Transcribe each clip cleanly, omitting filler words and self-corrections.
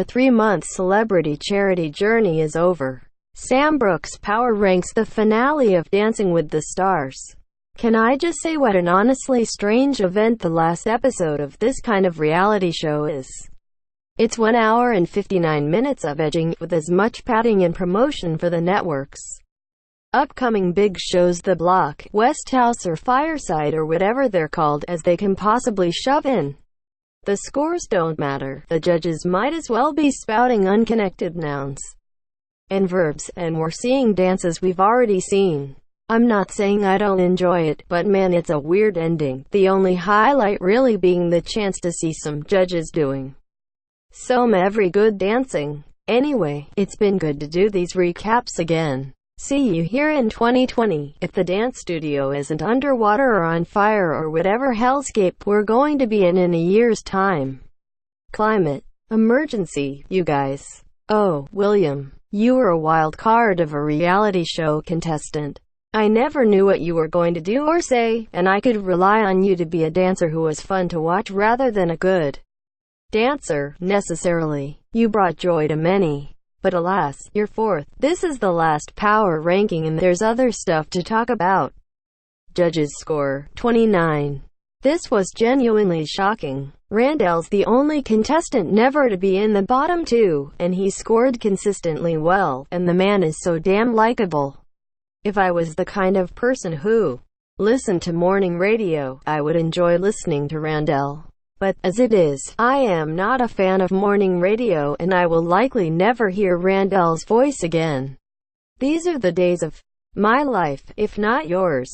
our 3-month celebrity charity journey is over. Sam Brooks power ranks the finale of Dancing with the Stars. Can I just say what an honestly strange event the last episode of this kind of reality show is? It's 1 hour and 59 minutes of edging, with as much padding and promotion for the network's upcoming big shows, The Block, West House or Fireside or whatever they're called, as they can possibly shove in. The scores don't matter. The judges might as well be spouting unconnected nouns and verbs, and we're seeing dances we've already seen. I'm not saying I don't enjoy it, but man, it's a weird ending, the only highlight really being the chance to see some judges doing some every good dancing. Anyway, it's been good to do these recaps again. See you here in 2020, if the dance studio isn't underwater or on fire or whatever hellscape we're going to be in a year's time. Climate emergency, you guys. Oh, William, you were a wild card of a reality show contestant. I never knew what you were going to do or say, and I could rely on you to be a dancer who was fun to watch rather than a good dancer, necessarily. You brought joy to many. But alas, you're fourth. This is the last power ranking and there's other stuff to talk about. Judges score, 29. This was genuinely shocking. Randall's the only contestant never to be in the bottom two, and he scored consistently well, and the man is so damn likable. If I was the kind of person who listened to morning radio, I would enjoy listening to Randall. But, as it is, I am not a fan of morning radio, and I will likely never hear Randall's voice again. These are the days of my life, if not yours.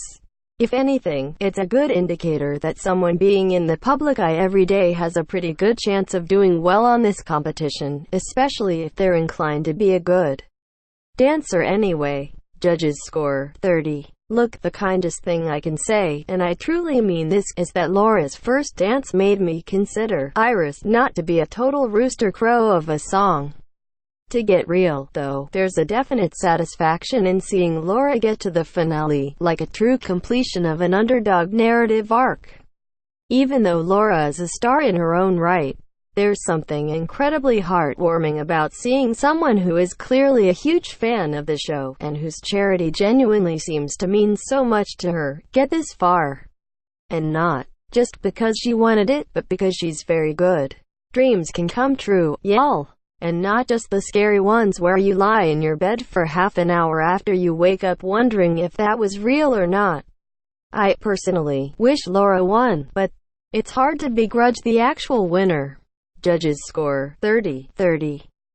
If anything, it's a good indicator that someone being in the public eye every day has a pretty good chance of doing well on this competition, especially if they're inclined to be a good dancer anyway. Judges score, 30. Look, the kindest thing I can say, and I truly mean this, is that Laura's first dance made me consider Iris not to be a total rooster crow of a song. To get real, though, there's a definite satisfaction in seeing Laura get to the finale, like a true completion of an underdog narrative arc. Even though Laura is a star in her own right, there's something incredibly heartwarming about seeing someone who is clearly a huge fan of the show, and whose charity genuinely seems to mean so much to her, get this far. And not just because she wanted it, but because she's very good. Dreams can come true, y'all. And not just the scary ones where you lie in your bed for half an hour after you wake up wondering if that was real or not. I personally wish Laura won, but it's hard to begrudge the actual winner. Judges score, 30.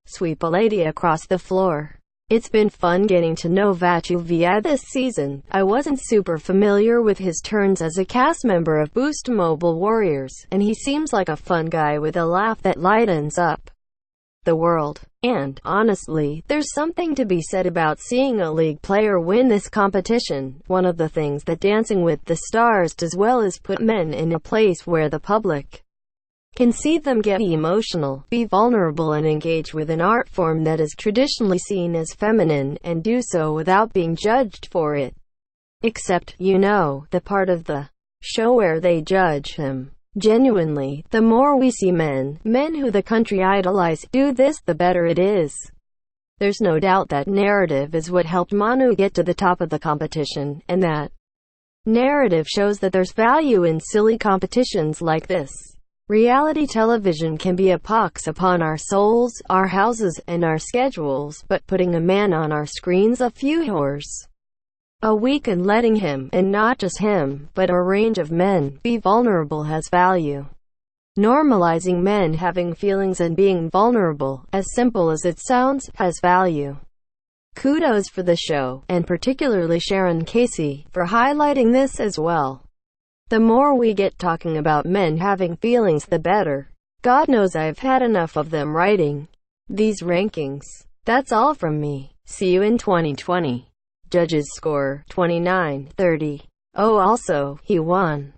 Sweep a lady across the floor. It's been fun getting to know Vachu via this season. I wasn't super familiar with his turns as a cast member of Boost Mobile Warriors, and he seems like a fun guy with a laugh that lightens up the world. And, honestly, there's something to be said about seeing a league player win this competition. One of the things that Dancing with the Stars does well is put men in a place where the public can see them get emotional, be vulnerable and engage with an art form that is traditionally seen as feminine, and do so without being judged for it. Except, you know, the part of the show where they judge him. Genuinely, the more we see men who the country idolize, do this, the better it is. There's no doubt that narrative is what helped Manu get to the top of the competition, and that narrative shows that there's value in silly competitions like this. Reality television can be a pox upon our souls, our houses, and our schedules, but putting a man on our screens a few hours a week and letting him, and not just him, but a range of men, be vulnerable has value. Normalizing men having feelings and being vulnerable, as simple as it sounds, has value. Kudos for the show, and particularly Sharon Casey, for highlighting this as well. The more we get talking about men having feelings, the better. God knows I've had enough of them writing these rankings. That's all from me. See you in 2020. Judges score, 29. Oh, also, he won.